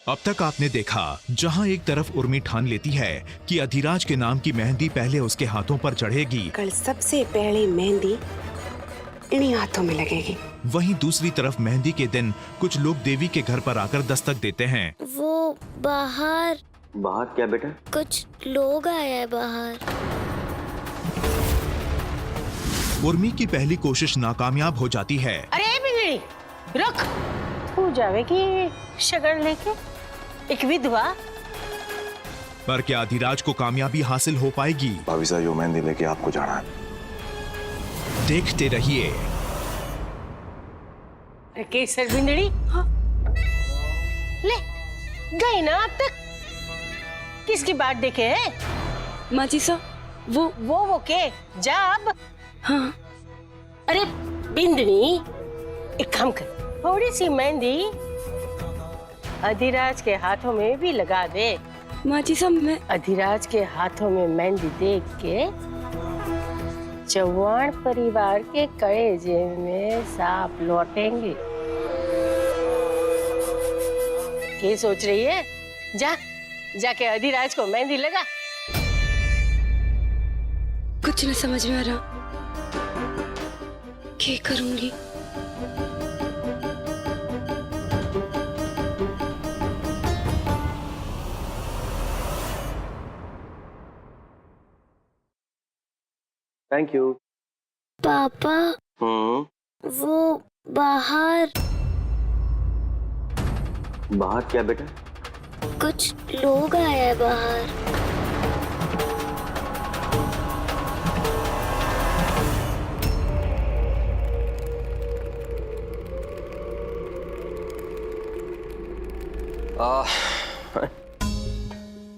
अब तक आपने देखा जहां एक तरफ उर्मी ठान लेती है कि अधिराज के नाम की मेहंदी पहले उसके हाथों पर चढ़ेगी, कल सबसे पहले मेहंदी इन्हीं हाथों में लगेगी। वहीं दूसरी तरफ मेहंदी के दिन कुछ लोग देवी के घर पर आकर दस्तक देते हैं। वो बाहर क्या बेटा? कुछ लोग आए हैं बाहर। उर्मी की पहली कोशिश नाकामयाब हो जाती है। अरे बिगड़ी, रुक। तू जावेगी शगन लेके, एक विधवा। पर क्या अधिराज को कामयाबी हासिल हो पाएगी? भाभी साहब, यो मेहंदी लेके आपको जाना है। देखते रहिए। केसर बिंदड़ी, हाँ। ले गई ना अब तक। किसकी बात देखे है? माँ जी सा, वो के जा अब। हाँ। अरे बिंदनी, एक काम कर, थोड़ी सी मेहंदी अधिराज के हाथों में भी लगा दे। माँ जी सा, मैं अधिराज के हाथों में मेहंदी देख के चौहान परिवार के कलेजे में सांप लौटेंगे। क्या सोच रही है? जाके अधिराज को मेहंदी लगा। कुछ न समझ में आ रहा, क्या करूंगी? Thank you. पापा वो बाहर क्या बेटा? कुछ लोग आए हैं बाहर।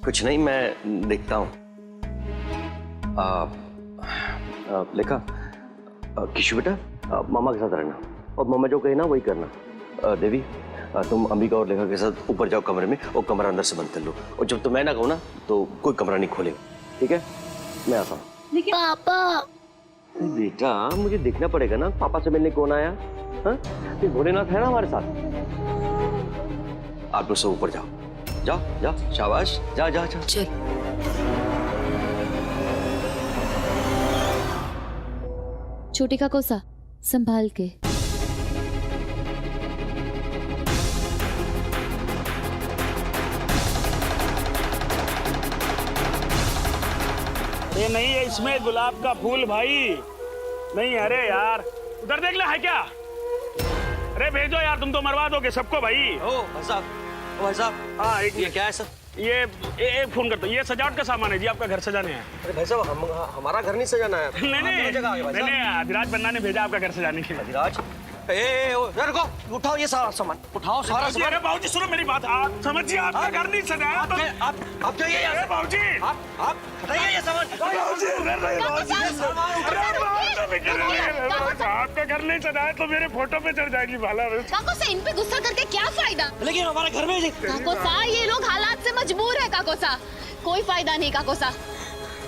कुछ नहीं, मैं देखता हूँ। लेखा, किशु बेटा, मामा के साथ रहना और मामा जो कहे ना वही करना। देवी, तुम अंबिका और लेखा के साथ ऊपर जाओ कमरे में और कमरा अंदर से बंद कर लो, और जब तो मैं ना कहूँ ना तो कोई कमरा नहीं खोलेगा, ठीक है? मैं आता हूँ। पापा बेटा, मुझे देखना पड़ेगा ना पापा से मिलने कौन आया। हाँ, भोलेनाथ है ना हमारे साथ। आप लोग सब ऊपर जाओ, जाओ जाओ, शाबाश, जा जा जा। चल। छोटी का कोसा संभाल के। ये नहीं है इसमें गुलाब का फूल भाई, नहीं। अरे यार उधर देख ले, है क्या? अरे भेजो यार, तुम तो मरवा दोगे सबको भाई। ओ भाई साहब, हाँ, ये क्या है सर? ये फोन करता हूँ। ये सजावट का सामान है जी, आपका घर सजाने हैं। अरे भाई साहब, हमारा घर नहीं सजाना है। नहीं, अधिराज बन्ना ने भेजा आपका घर सजाने के लिए। अधिराज, रुको, उठाओ ये सारा सामान, उठाओ सारा सामान। अरे बाबूजी सुनो मेरी बात, आप समझिए, आपका घर नहीं सजाया तो आप जाइए यहाँ से। बाबूजी, आप हटाइए ये सामान। आपका घर नहीं सजाया तो मेरे फोटो पे चढ़ जाएगी भाला। काकोसा, इन पे गुस्सा करके क्या फायदा? लेकिन हमारे घर में काकोसा, ये लोग हालात से मजबूर है। काकोसा, कोई फायदा नहीं। काकोसा,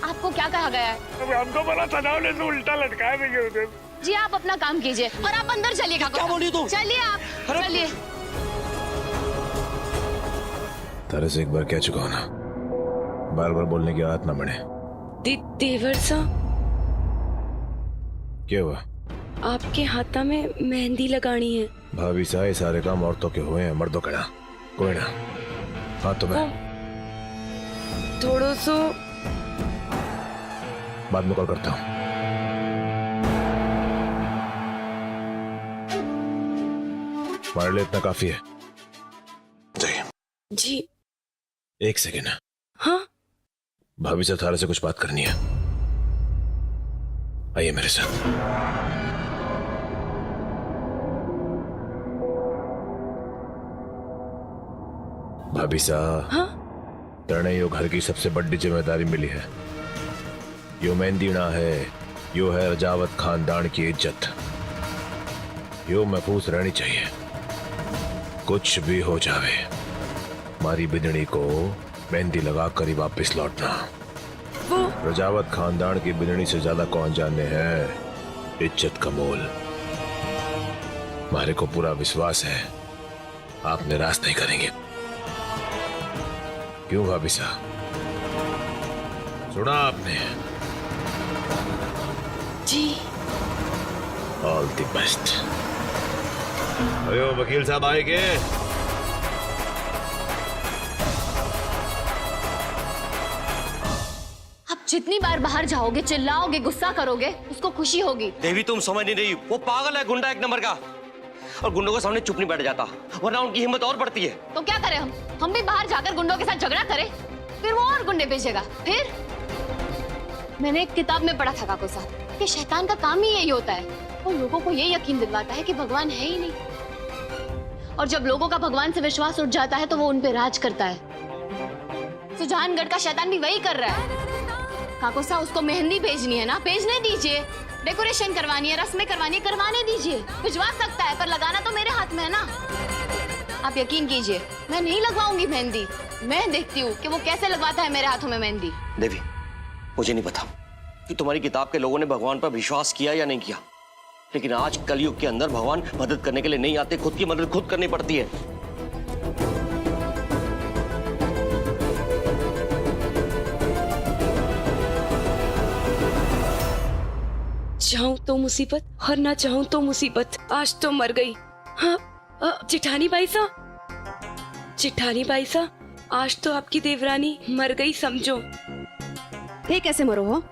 आपको क्या कहा गया है? हमको बोला सजाओ, तो उल्टा लटकाए देंगे उसे। जी आप अपना काम कीजिए और आप अंदर चलिए। काकोसा, क्या बोली तू? चलिए आप, चलिए। तारे से एक बार कह चुका हूं ना, बार बार बोलने की आदत ना बने। देवर सा, क्या हुआ? आपके हाथा में मेहंदी लगानी है। भाभी साहब, सारे काम औरतों के हुए हैं, मर्दों का ना। कोई ना, हाँ तो मैं थोड़ो सो बाद में कॉल करता हूँ। हमारे लिए इतना काफी है। जाइए जी। एक सेकेंड। हाँ, भाभी से थारे से कुछ बात करनी है, आइए मेरे साथ। भाभी साहब, हाँ? तने यो घर की सबसे बड़ी जिम्मेदारी मिली है। यो मेहंदी ना है, यो है रजावत खानदान की इज्जत। यो महफूज रहनी चाहिए। कुछ भी हो जावे, हमारी बिदड़ी को मेहंदी लगा कर ही वापिस लौटना। वो रजावत खानदान की बिदड़ी से ज्यादा कौन जाने हैं इज्जत का मोल। हमारे को पूरा विश्वास है आप निराश नहीं करेंगे। क्यों भाभी साहब, सुना आपने? जी। All the best. अरे वो वकील साहब आएंगे? आप जितनी बार बाहर जाओगे, चिल्लाओगे, गुस्सा करोगे, उसको खुशी होगी। देवी तुम समझ नहीं रही, वो पागल है, गुंडा एक नंबर का, और गुंडों के सामने चुप नहीं बैठ जाता, वरना उनकी हिम्मत और बढ़ती है। तो क्या करें हम भी बाहर जाकर गुंडों के साथ झगड़ा करें, फिर वो और गुंडे भेजेगा। फिर मैंने एक किताब में पढ़ा था काको साहब कि शैतान का काम ही यही होता है, वो लोगों को ये यकीन दिलवाता है कि भगवान है ही नहीं, और जब लोगों का भगवान से विश्वास उठ जाता है तो वो उन पे राज करता है। सुजानगढ़ का शैतान भी वही कर रहा है। काको साहब उसको मेहंदी भेजनी है ना, भेजने दीजिए, डेकोरेशन करवानी है, रस्में करवानी है, करवाने दीजिए, भिजवा सकता है, पर लगाना तो मेरे हाथ में है ना। आप यकीन कीजिए, मैं नहीं लगवाऊंगी मेहंदी, मैं देखती हूँ कि वो कैसे लगवाता है मेरे हाथों में मेहंदी। देवी मुझे नहीं पता कि तुम्हारी किताब के लोगों ने भगवान पर विश्वास किया या नहीं किया, लेकिन आज कलयुग के अंदर भगवान मदद करने के लिए नहीं आते, खुद की मदद खुद करनी पड़ती है। चाहूं तो मुसीबत और ना चाहूं तो मुसीबत, आज तो मर गई। हाँ जिठानी बाई सा, जिठानी बाई सा, आज तो आपकी देवरानी मर गई समझो। थे कैसे मरो हो?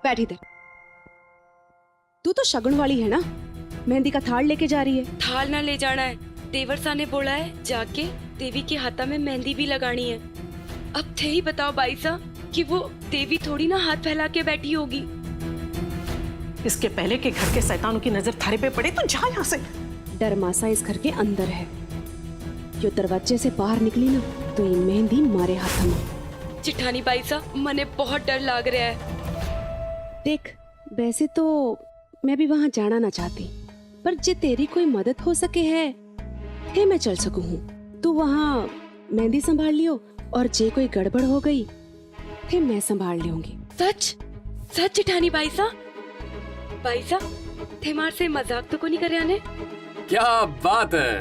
बैठ इधर। तू तो शगुन वाली है ना, मेहंदी का थाल लेके जा रही है। थाल ना ले जाना है, देवर सा ने बोला है जाके देवी के हाथा में मेहंदी भी लगानी है। अब थे ही बताओ बाई सा कि वो देवी थोड़ी ना हाथ फैला के बैठी होगी। इसके पहले के घर के शैतानों की नजर थारे पे पड़े तो जा यहाँ से। डरमासा इस घर के अंदर है, जो दरवाजे से बाहर निकली ना तो ये मेहंदी मारे हाथ में। जिठानी बाई सा, मने बहुत डर लग रहा है। देख वैसे तो मैं भी वहाँ जाना ना चाहती, पर जे तेरी कोई मदद हो सके है थे मैं चल सकूं हूँ। तू वहाँ मेहंदी संभाल लियो, और जे कोई गड़बड़ हो गई थे मैं संभाल लूंगी। सच सच जिठानी बाई सा, बाई सा थे मार से मजाक तो को नहीं करे आने। क्या बात है।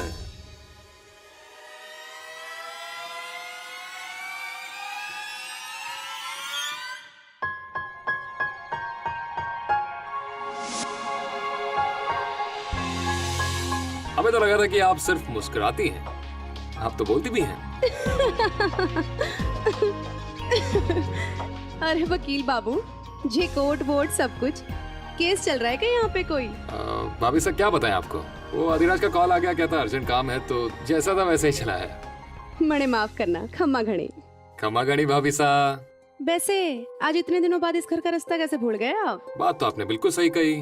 हमें तो लगा था कि आप सिर्फ मुस्कुराती हैं, आप तो बोलती भी हैं। अरे वकील बाबू जी, कोर्ट वोट सब कुछ, केस चल रहा है क्या यहाँ पे कोई? भाभी साहब क्या बताएं आपको, वो अधिराज का कॉल आ गया, कहता अर्जेंट काम है, तो जैसा था वैसे ही चला है। मणे माफ करना, खम्मा घणे। खम्मा घणी भाभी साहब। वैसे आज इतने दिनों बाद इस घर का रास्ता कैसे भूल गए आप? बात तो आपने बिल्कुल सही कही,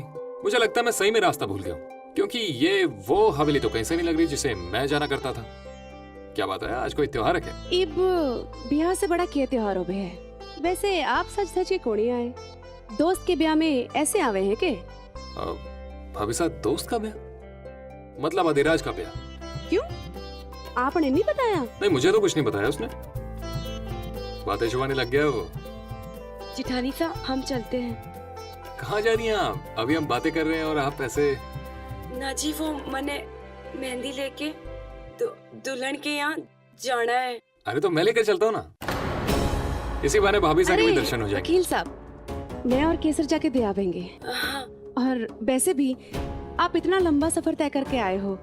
मुझे लगता है मैं सही में रास्ता भूल गया हूँ, क्योंकि ये वो हवेली तो कहीं से नहीं लग रही जिसे मैं जाना करता था। क्या बात है, आज कोई त्योहार है क्या? इब ब्याह से बड़ा क्या त्योहार हो है? वैसे आप सच सच के कोणी आए, दोस्त के ब्याह में ऐसे आवे हैं के? भाभी साहब दोस्त का ब्याह मतलब अधिराज का ब्याह? क्यों, आपने नहीं बताया? नहीं मुझे तो कुछ नहीं बताया उसने, बातें छुपाने लग गया वो। जिठानी सा हम चलते हैं। कहाँ जा रही हैं आप? अभी हम बातें कर रहे हैं और आप ऐसे। ना जी वो मने मेहंदी लेके दुल्हन के यहाँ जाना है। अरे तो मैं लेकर चलता हूँ ना, इसी बहाने भाभी साहब के भी दर्शन हो जाएंगे। वकील साहब मैं और केसर जाके दे आवेंगे। हाँ। और वैसे भी आप इतना लंबा सफर तय करके आए हो,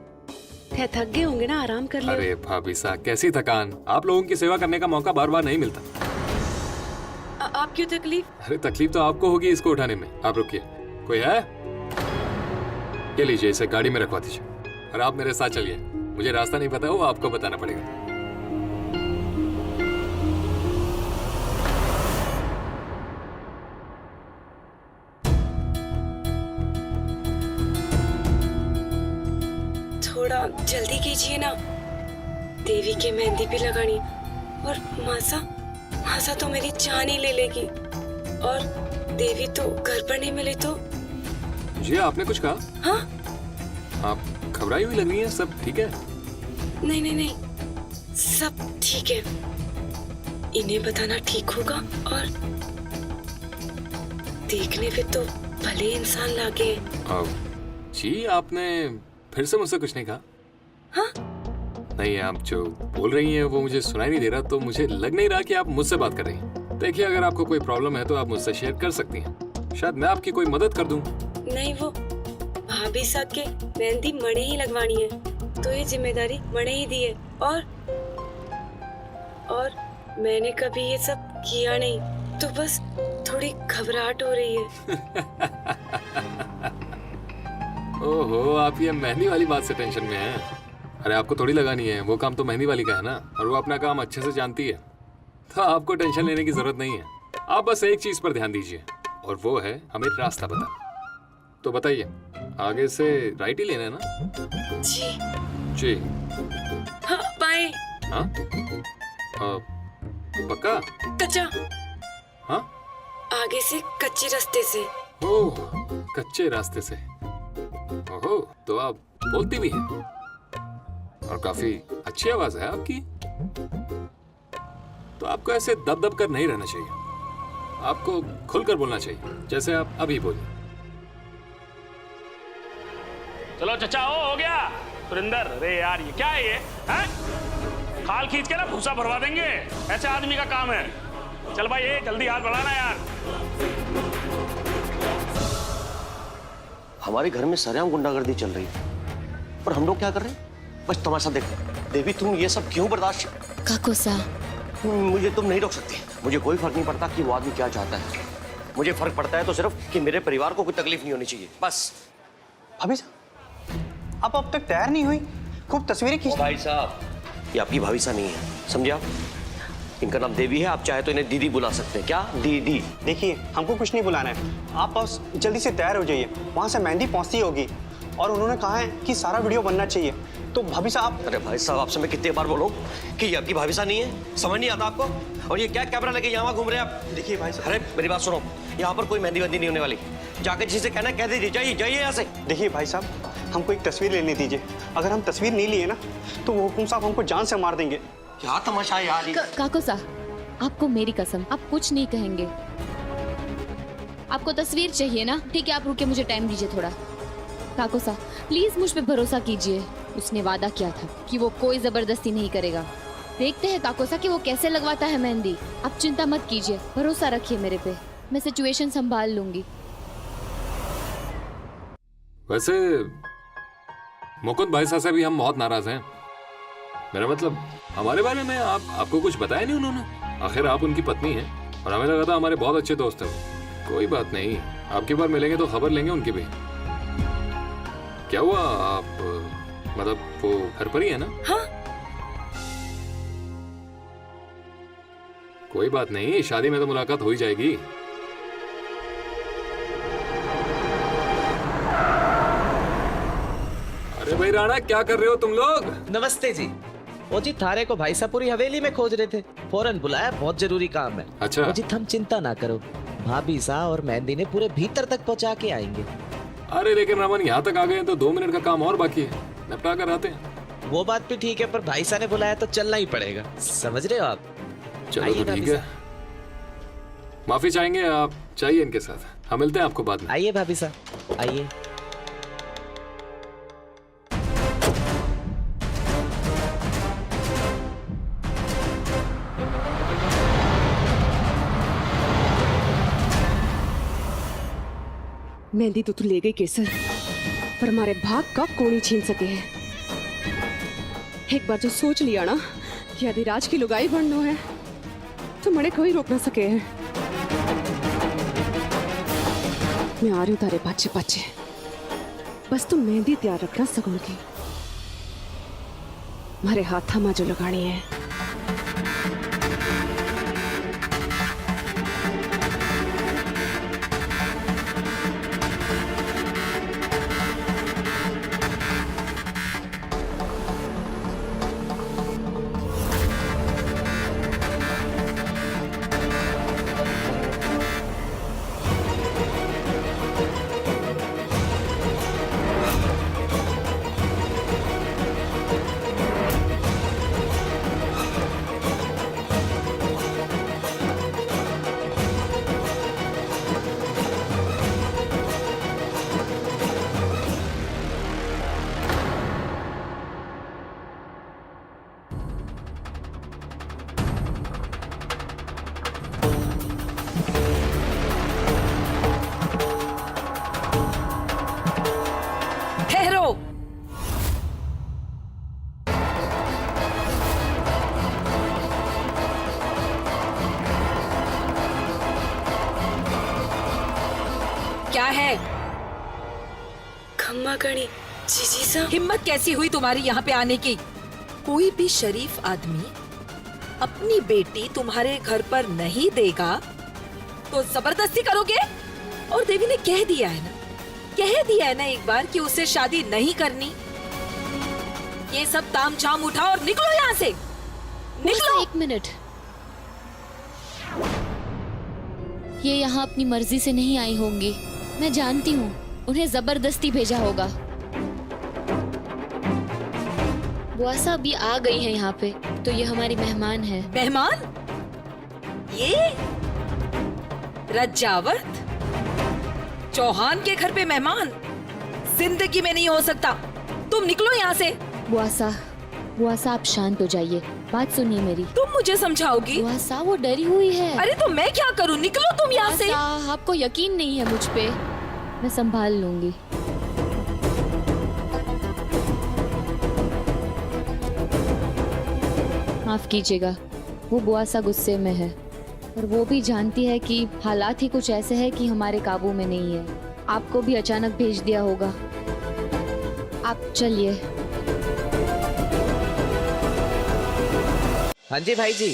थक गए होंगे ना, आराम कर ले। अरे भाभी साहब कैसी थकान, आप लोगों की सेवा करने का मौका बार बार नहीं मिलता। आप क्यों तकलीफ? अरे तकलीफ तो आपको होगी इसको उठाने में। आप रुकिए, कोई है? ये लीजिए, इसे गाड़ी में रखवा दीजिए और आप मेरे साथ चलिए। मुझे रास्ता नहीं पता, वो आपको बताना पड़ेगा। थोड़ा जल्दी कीजिए ना, देवी के मेहंदी भी लगानी, और मासा तो मेरी जान ही ले लेगी, और देवी तो घर पर नहीं मिले तो। जी आपने कुछ कहा? हाँ? आप घबराई हुई लग रही हैं, सब ठीक है? नहीं सब ठीक है। इन्हें बताना ठीक होगा, और देखने पे तो भले इंसान लगे। जी आपने फिर से मुझसे कुछ नहीं कहा? हाँ? नहीं, आप जो बोल रही हैं वो मुझे सुनाई नहीं दे रहा, तो मुझे लग नहीं रहा कि आप मुझसे बात कर रही हैं। देखिए, अगर आपको कोई प्रॉब्लम है तो आप मुझसे शेयर कर सकती हैं, शायद मैं आपकी कोई मदद कर दूं। नहीं, वो भाभी साहब के मेहंदी मणे ही लगवानी है, तो ये जिम्मेदारी मणे ही दी है। और मैंने कभी ये सब किया नहीं, तो बस थोड़ी घबराहट हो रही है। ओहो, आप ये मेहंदी वाली बात से टेंशन में हैं। अरे आपको थोड़ी लगानी है, वो काम तो मेहंदी वाली का है ना, और वो अपना काम अच्छे से जानती है, तो आपको टेंशन लेने की जरूरत नहीं है। आप बस एक चीज पर ध्यान दीजिए, और वो है हमें रास्ता बताना। तो बताइए, आगे से राइट ही लेना है ना? जी जी। हाँ, बाएं। हाँ? पक्का? कच्चा। हाँ? आगे से कच्चे रास्ते से। ओह, कच्चे रास्ते से। ओहो, तो आप बोलती भी हैं, और काफी अच्छी आवाज है आपकी। तो आपको ऐसे दब दब कर नहीं रहना चाहिए, आपको खुलकर बोलना चाहिए, जैसे आप अभी बोलिए। चलो चचा, हो गया। सुरेंदर, अरे यार ये क्या है ये? हैं? खाल खींच के ना भूसा भरवा देंगे, ऐसे आदमी का काम है। चल भाई, ये जल्दी हाथ बढ़ाना यार। हमारे घर में सरेआम गुंडागर्दी चल रही है, पर हम लोग क्या कर रहे हैं? बस तमाशा देख रहे हैं। देवी, तुम ये सब क्यों बर्दाश्त? काकोसा, मुझे तुम नहीं रोक सकती। मुझे कोई फर्क नहीं पड़ता कि वो आदमी क्या चाहता है। मुझे फर्क पड़ता है तो सिर्फ कि मेरे परिवार को कोई तकलीफ नहीं होनी चाहिए, बस। भाभी साहब, आप अब तक तैयार नहीं हुई? खूब तस्वीरें खींच। भाई साहब, ये आपकी भाभी सा नहीं है, समझे आप? इनका नाम देवी है, आप चाहे तो इन्हें दीदी बुला सकते हैं। क्या दीदी? देखिए, हमको कुछ नहीं बुलाना है, आप बस जल्दी से तैयार हो जाइए। वहाँ से मेहंदी पहुँचती होगी, और उन्होंने कहा है कि सारा वीडियो बनना चाहिए। तो भाभी साहब। अरे भाई साहब, आपसे मैं कितने बार बोलूं कि ये आपकी भाभी सा नहीं है? समझ नहीं आता आपको? और ये क्या कैमरा लेके यहाँ घूम रहे हैं आप? देखिए भाई साहब। अरे मेरी बात सुनो, यहाँ पर कोई मेहंदी वेंदी नहीं होने वाली। जाके जिसे कहना कह दीजिए, जाइए जाइए यहाँ से। देखिए भाई साहब, हमको एक तस्वीर लेने दीजिए। अगर हम तस्वीर नहीं लिए ना, तो वो हुकुम साहब हमको जान से मार देंगे। क्या तमाशा है यार? काकोसा, आपको मेरी कसम, आप कुछ नहीं कहेंगे। आपको तस्वीर चाहिए ना? ठीक है, आप रुके, मुझे टाइम दीजिए थोड़ा। काकोसा, प्लीज मुझ पे भरोसा कीजिए। उसने वादा किया था कि वो कोई जबरदस्ती नहीं करेगा। देखते हैं काकोसा कि वो कैसे लगवाता है मेहंदी। आप चिंता मत कीजिए, भरोसा रखिए मेरे पे, मैं सिचुएशन संभाल लूंगी। वैसे मुकुंद भाई साहब से भी हम बहुत नाराज हैं। मेरा मतलब, हमारे बारे में आपको कुछ बताया नहीं उन्होंने। आखिर आप उनकी पत्नी हैं, और हमें लगा था हमारे बहुत अच्छे दोस्त हैं वो। कोई बात नहीं, आपकी बार मिलेंगे तो खबर लेंगे उनकी भी। क्या हुआ, आप मतलब वो घर पर ही है ना? हाँ। कोई बात नहीं, शादी में तो मुलाकात हो ही जाएगी। अरे भाई राणा, क्या कर रहे हो तुम लोग? नमस्ते जी। ओ जी, थारे को भाई साहब पूरी हवेली में खोज रहे थे, फौरन बुलाया, बहुत जरूरी काम है। अच्छा। ओ जी, तुम चिंता ना करो, भाभी साहब और मेहंदी ने पूरे भीतर तक पहुंचा के आएंगे। अरे लेकिन रमन, यहाँ तक आ गए तो 2 मिनट का काम और बाकी है, निपटा कर आते हैं। वो बात भी ठीक है, पर भाई साहब ने बुलाया तो चलना ही पड़ेगा, समझ रहे हो आप? चलो तो ठीक है, माफी चाहेंगे आप, चाहिए इनके साथ। हम मिलते हैं आपको बाद में। आइए भाभी साहब, आइए। मेहंदी तो तू ले गई केसर, पर हमारे भाग का कौन ही छीन सके है। एक बार जो सोच लिया ना कि अधिराज की लुगाई बनना है, तो मरे कोई रोक ना सके है। मैं आ रही हूँ तारे पाछे पाछे, बस तुम मेहंदी तैयार रखना सगुन की, हमारे हाथा में जो लगानी है। खम्मा गणी जीजी सा। हिम्मत कैसी हुई तुम्हारी यहाँ पे आने की? कोई भी शरीफ आदमी अपनी बेटी तुम्हारे घर पर नहीं देगा तो जबरदस्ती करोगे? और देवी ने कह दिया है ना एक बार कि उसे शादी नहीं करनी। ये सब तामझाम उठाओ और निकलो यहाँ से, निकलो। एक मिनट, ये यहाँ अपनी मर्जी से नहीं आई होंगी। मैं जानती हूँ, उन्हें जबरदस्ती भेजा होगा। बुआसा अभी आ गई है यहाँ पे, तो ये हमारी मेहमान है। मेहमान? ये रजावत चौहान के घर पे मेहमान? जिंदगी में नहीं हो सकता। तुम निकलो यहाँ से। बुआसा आप शांत हो जाइए, बात सुनिए मेरी। तुम मुझे समझाओगी? बुआसा वो डरी हुई है। अरे तो मैं क्या करूँ? निकलो तुम यहाँ से। आपको यकीन नहीं है मुझ पे? मैं संभाल लूंगी। माफ कीजिएगा, वो बुआसा गुस्से में है और वो भी जानती है कि हालात ही कुछ ऐसे हैं कि हमारे काबू में नहीं है। आपको भी अचानक भेज दिया होगा। आप चलिए। हाँ जी भाई जी,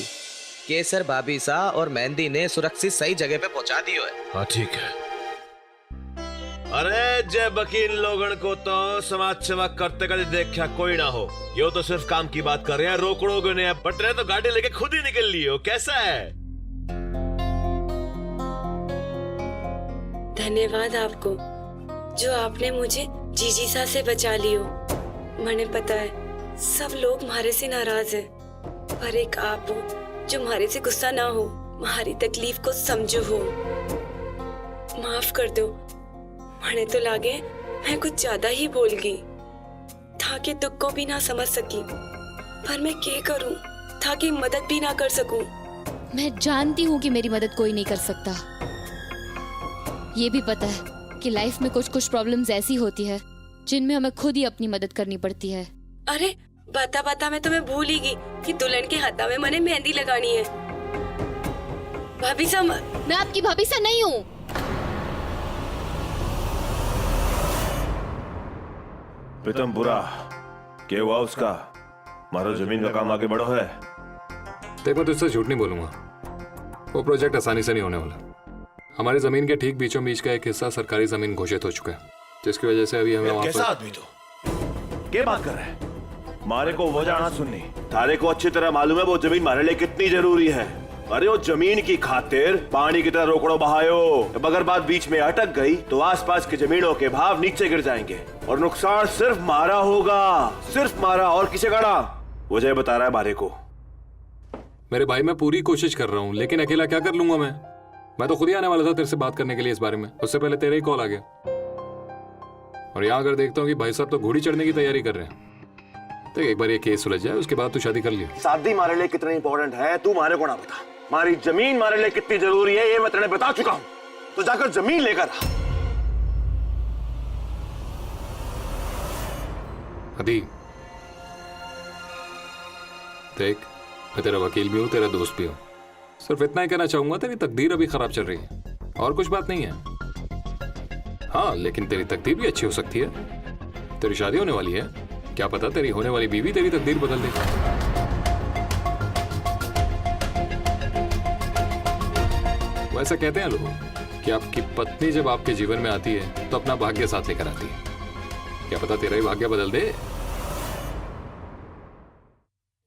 केसर, भाभी सा और मेहंदी ने सुरक्षित सही जगह पे पहुंचा दियो है। हाँ ठीक है। अरे जय बकीन लोगन को तो समाज सेवा करते करते देखा कोई ना हो। यो तो सिर्फ काम की बात कर रहे हैं, रोकड़ोगे नहीं। बट रहे तो गाड़ी लेके खुद ही निकल लिए हो। कैसा है? धन्यवाद आपको, जो आपने मुझे जीजी सा से बचा लियो। मैंने पता है सब लोग मारे से नाराज है, पर एक आप हो जो मारे से गुस्सा ना हो, हमारी तकलीफ को समझो हो। माफ कर दो, मैंने तो लागे मैं कुछ ज्यादा ही बोल गई था कि दुख को भी ना समझ सकी, पर मैं क्या करूं था कि मदद भी ना कर सकूं। मैं जानती हूँ कि मेरी मदद कोई नहीं कर सकता। ये भी पता है कि लाइफ में कुछ कुछ प्रॉब्लम्स ऐसी होती है जिनमें हमें खुद ही अपनी मदद करनी पड़ती है। अरे बाता बाता में तो मैं भूल ही गई कि दुल्हन के हाथा में मैंने मेहंदी लगानी है। भाभी सा, मैं आपकी भाभी सा नहीं हूँ। प्रीतम बुरा क्या हुआ उसका? मारो जमीन का काम आगे बढ़ो है। देखो तुझसे झूठ नहीं बोलूंगा, वो प्रोजेक्ट आसानी से नहीं होने वाला। हमारी जमीन के ठीक बीचों बीच का एक हिस्सा सरकारी जमीन घोषित हो चुका है, जिसकी वजह से अभी हमें कैसा आदमी तो क्या बात कर रहे हैं? मारे को वो जाना सुननी, थारे को अच्छी तरह मालूम है वो जमीन हमारे लिए कितनी जरूरी है। अरे वो जमीन की खातिर पानी की तरह रोकड़ो बहायो। अगर बात बीच में अटक गई तो आसपास की जमीनों के भाव नीचे गिर जाएंगे और नुकसान सिर्फ मारा होगा, सिर्फ मारा, और किसी का ना। वो जय बता रहा है मारे को। मेरे भाई मैं पूरी कोशिश कर रहा हूँ, लेकिन अकेला क्या कर लूंगा मैं तो खुद ही आने वाला था तेरे से बात करने के लिए इस बारे में। उससे पहले तेरा ही कॉल आ गया और यहाँ अगर देखता हूँ कि भाई साहब तो घोड़ी चढ़ने की तैयारी कर रहे हैं, तो एक बार ये केस सुलझ जाए, उसके बाद तू शादी कर लियो। शादी हमारे लिए कितनी इंपॉर्टेंट है तू मारे को ना बता। हमारी जमीन हमारे लिए कितनी जरूरी है ये मैं तेरे बता चुका हूं, तो जाकर जमीन लेकर आ। अदी देख, मैं तेरा वकील भी हूं, तेरा दोस्त भी हूं। सिर्फ इतना ही कहना चाहूंगा, तेरी तकदीर अभी खराब चल रही है और कुछ बात नहीं है। हाँ, लेकिन तेरी तकदीर भी अच्छी हो सकती है। तेरी शादी होने वाली है, क्या पता तेरी होने वाली बीवी तेरी तकदीर बदल दे। वैसा कहते हैं लोग कि आपकी पत्नी जब आपके जीवन में आती है तो अपना भाग्य साथ लेकर आती है। क्या पता तेरा ही भाग्य बदल दे।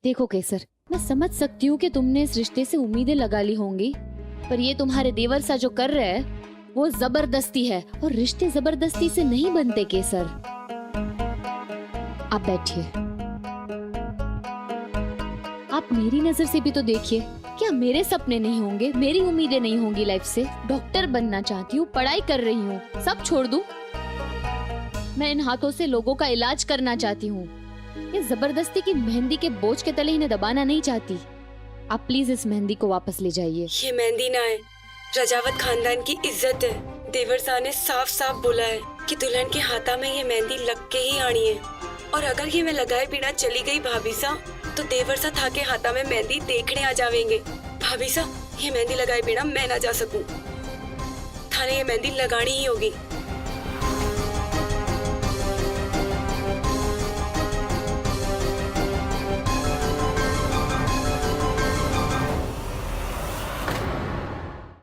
देखो केसर, मैं समझ सकती हूँ कि तुमने इस रिश्ते से उम्मीदें लगा ली होंगी, पर ये तुम्हारे देवर सा जो कर रहे हैं वो जबरदस्ती है, और रिश्ते जबरदस्ती से नहीं बनते केसर। आप बैठिए। आप मेरी नजर से भी तो देखिए, क्या मेरे सपने नहीं होंगे, मेरी उम्मीदें नहीं होंगी लाइफ से? डॉक्टर बनना चाहती हूँ, पढ़ाई कर रही हूँ, सब छोड़ दूं? मैं इन हाथों से लोगों का इलाज करना चाहती हूँ। ये जबरदस्ती की मेहंदी के बोझ के तले इन्हें दबाना नहीं चाहती। आप प्लीज इस मेहंदी को वापस ले जाइए। ये मेहंदी ना है, रजावत खानदान की इज्जत है। देवर साहब ने साफ साफ बोला है कि दुल्हन के हाथा में ये मेहंदी लग के ही आनी है, और अगर ये मैं लगाए बिना चली गई भाभी सा, तो देवर सा था के हाथा में मेहंदी देखने आ जावेंगे। भाभी सा, ये मेहंदी लगाए बिना मैं ना जा सकूं। थाने ये मेहंदी लगानी ही होगी।